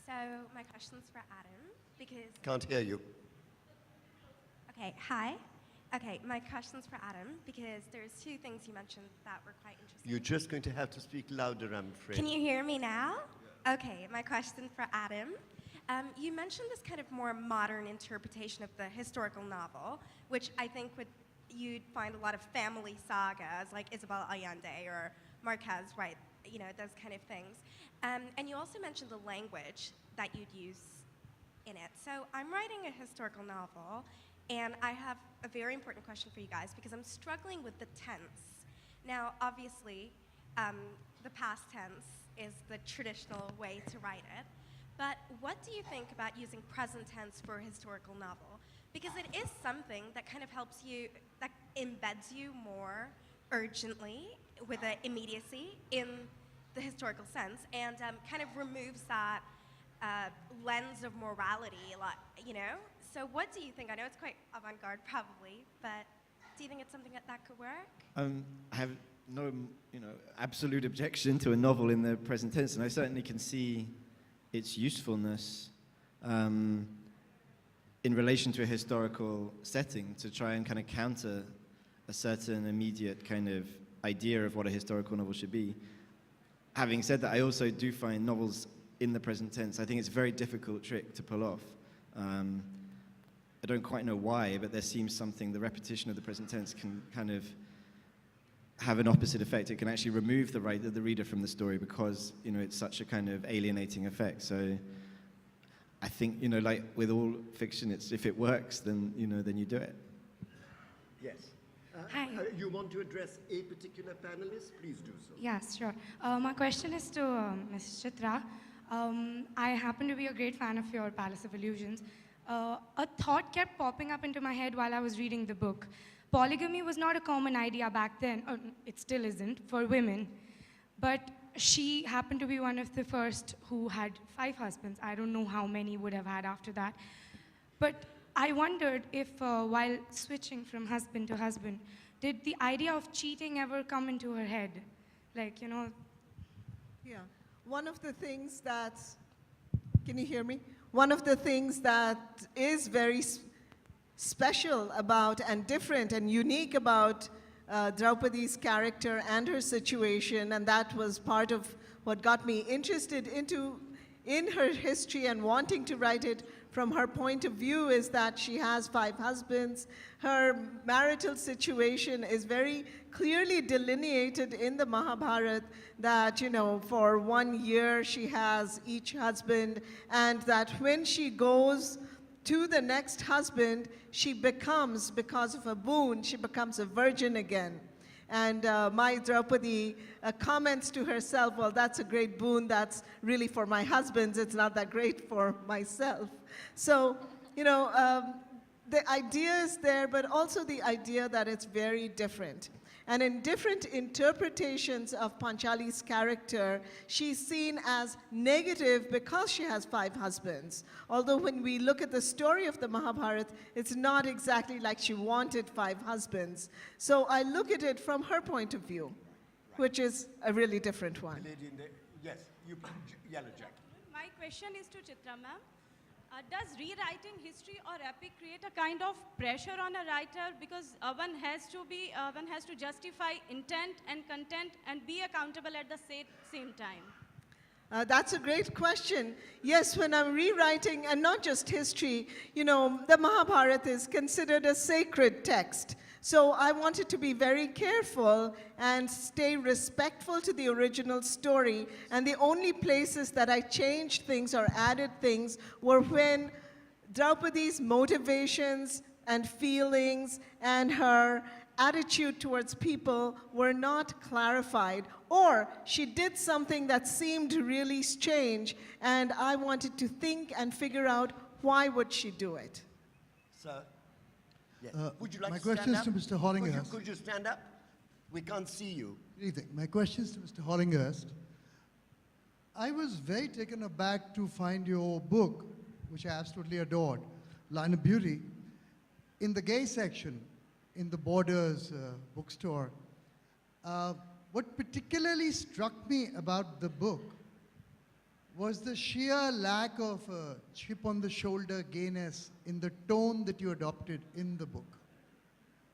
So my question's for Adam, because... Can't hear you. Okay, hi. Okay, my question's for Adam, because there's two things you mentioned that were quite interesting. You're just going to have to speak louder, I'm afraid. Can you hear me now? Okay, my question for Adam. You mentioned this kind of more modern interpretation of the historical novel, which I think you'd find a lot of family sagas, like Isabel Allende or Marquez, right? You know, those kind of things. And you also mentioned the language that you'd use in it. So I'm writing a historical novel, and I have a very important question for you guys, because I'm struggling with the tense. Now, obviously, the past tense is the traditional way to write it. But what do you think about using present tense for a historical novel? Because it is something that kind of helps you, that embeds you more urgently with an immediacy in the historical sense, and kind of removes that lens of morality a lot, you know? So what do you think? I know it's quite avant-garde probably, but do you think it's something that could work? I have no, absolute objection to a novel in the present tense, and I certainly can see its usefulness in relation to a historical setting to try and kind of counter a certain immediate kind of idea of what a historical novel should be. Having said that, I also do find novels in the present tense, I think it's a very difficult trick to pull off. I don't quite know why, but there seems the repetition of the present tense can kind of have an opposite effect. It can actually remove the reader from the story because, it's such a kind of alienating effect. So I think, like with all fiction, if it works, then, then you do it. Yes. Hi. You want to address a particular panelist? Please do so. Yes, sure. My question is to Ms. Chitra. I happen to be a great fan of your Palace of Illusions. A thought kept popping up into my head while I was reading the book. Polygamy was not a common idea back then, or it still isn't, for women. But she happened to be one of the first who had 5 husbands. I don't know how many would have had after that. But I wondered if, while switching from husband to husband, did the idea of cheating ever come into her head? Like, Yeah. One of the things that, can you hear me? One of the things that is very special about and different and unique about Draupadi's character and her situation, and that was part of what got me interested into in her history and wanting to write it from her point of view is that she has 5 husbands. Her marital situation is very clearly delineated in the Mahabharata that, for 1 year she has each husband, and that when she goes to the next husband, she becomes, because of a boon, she becomes a virgin again. And my Draupadi comments to herself, well, that's a great boon, that's really for my husbands, it's not that great for myself. So, the idea is there, but also the idea that it's very different. And in different interpretations of Panchali's character, she's seen as negative because she has 5 husbands. Although when we look at the story of the Mahabharata, it's not exactly like she wanted 5 husbands. So I look at it from her point of view, which is a really different one. Yes, yellow jacket. My question is to Chitra ma'am. Does rewriting history or epic create a kind of pressure on a writer, because one has to justify intent and content and be accountable at the same time? That's a great question. Yes, when I'm rewriting, and not just history, the Mahabharata is considered a sacred text. So I wanted to be very careful and stay respectful to the original story. And the only places that I changed things or added things were when Draupadi's motivations and feelings and her attitude towards people were not clarified, or she did something that seemed really strange, and I wanted to think and figure out why would she do it. Sir? Yes. Would you like My to stand question is up? to Mr. Hollinghurst. Could you stand up? We can't see you. Good evening. My question is to Mr. Hollinghurst. I was very taken aback to find your book, which I absolutely adored, Line of Beauty, in the gay section in the Borders bookstore. What particularly struck me about the book was the sheer lack of chip on the shoulder gayness in the tone that you adopted in the book.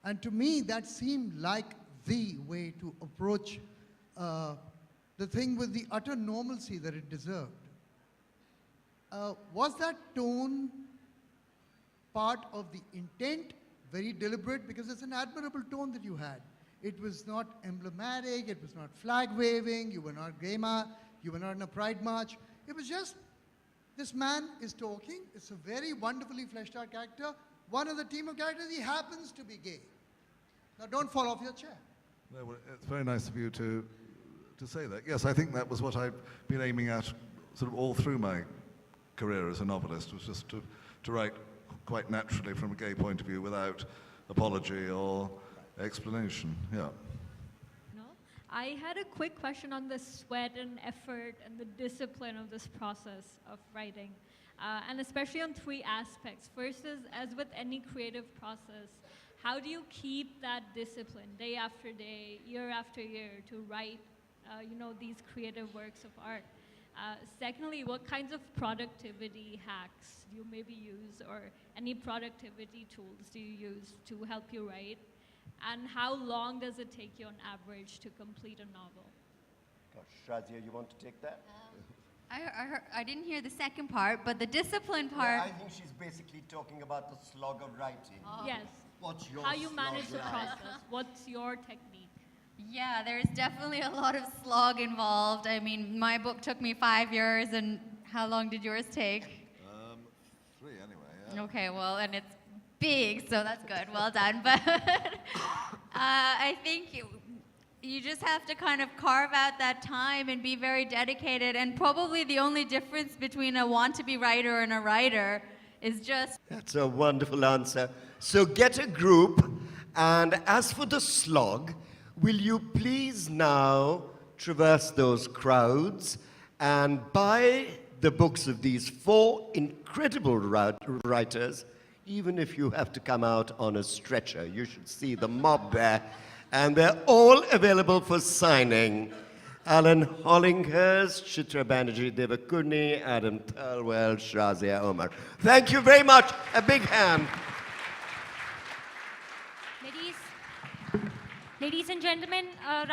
And to me, that seemed like the way to approach the thing with the utter normalcy that it deserved. Was that tone part of the intent, very deliberate? Because it's an admirable tone that you had. It was not emblematic, it was not flag waving, you were not you were not in a pride march. It was just, this man is talking, it's a very wonderfully fleshed out character. One of the team of characters, he happens to be gay. Now don't fall off your chair. No, well, it's very nice of you to say that. Yes, I think that was what I've been aiming at sort of all through my career as a novelist, was just to write quite naturally from a gay point of view without apology or explanation. Yeah. I had a quick question on the sweat and effort and the discipline of this process of writing, and especially on 3 aspects. First is, as with any creative process, how do you keep that discipline day after day, year after year, to write, these creative works of art? Secondly, what kinds of productivity hacks do you maybe use, or any productivity tools do you use to help you write? And how long does it take you on average to complete a novel? Gosh, Shazia, you want to take that? I didn't hear the second part, but the discipline part. Yeah, I think she's basically talking about the slog of writing. Yes. What's your how you manage the slog like? process? What's your technique? Yeah, there's definitely a lot of slog involved. I mean, my book took me 5 years, and how long did yours take? 3 anyway, yeah. Okay, well, and it's big, so that's good. Well done. But I think you just have to kind of carve out that time and be very dedicated. And probably the only difference between a want-to-be writer and a writer is just... That's a wonderful answer. So get a group, and as for the slog, will you please now traverse those crowds and buy the books of these 4 incredible writers. Even if you have to come out on a stretcher, you should see the mob there. And they're all available for signing. Alan Hollinghurst, Chitra, Banerjee, Divakaruni, Adam Thirlwell, Shazia, Omar. Thank you very much. A big hand. Ladies and gentlemen, round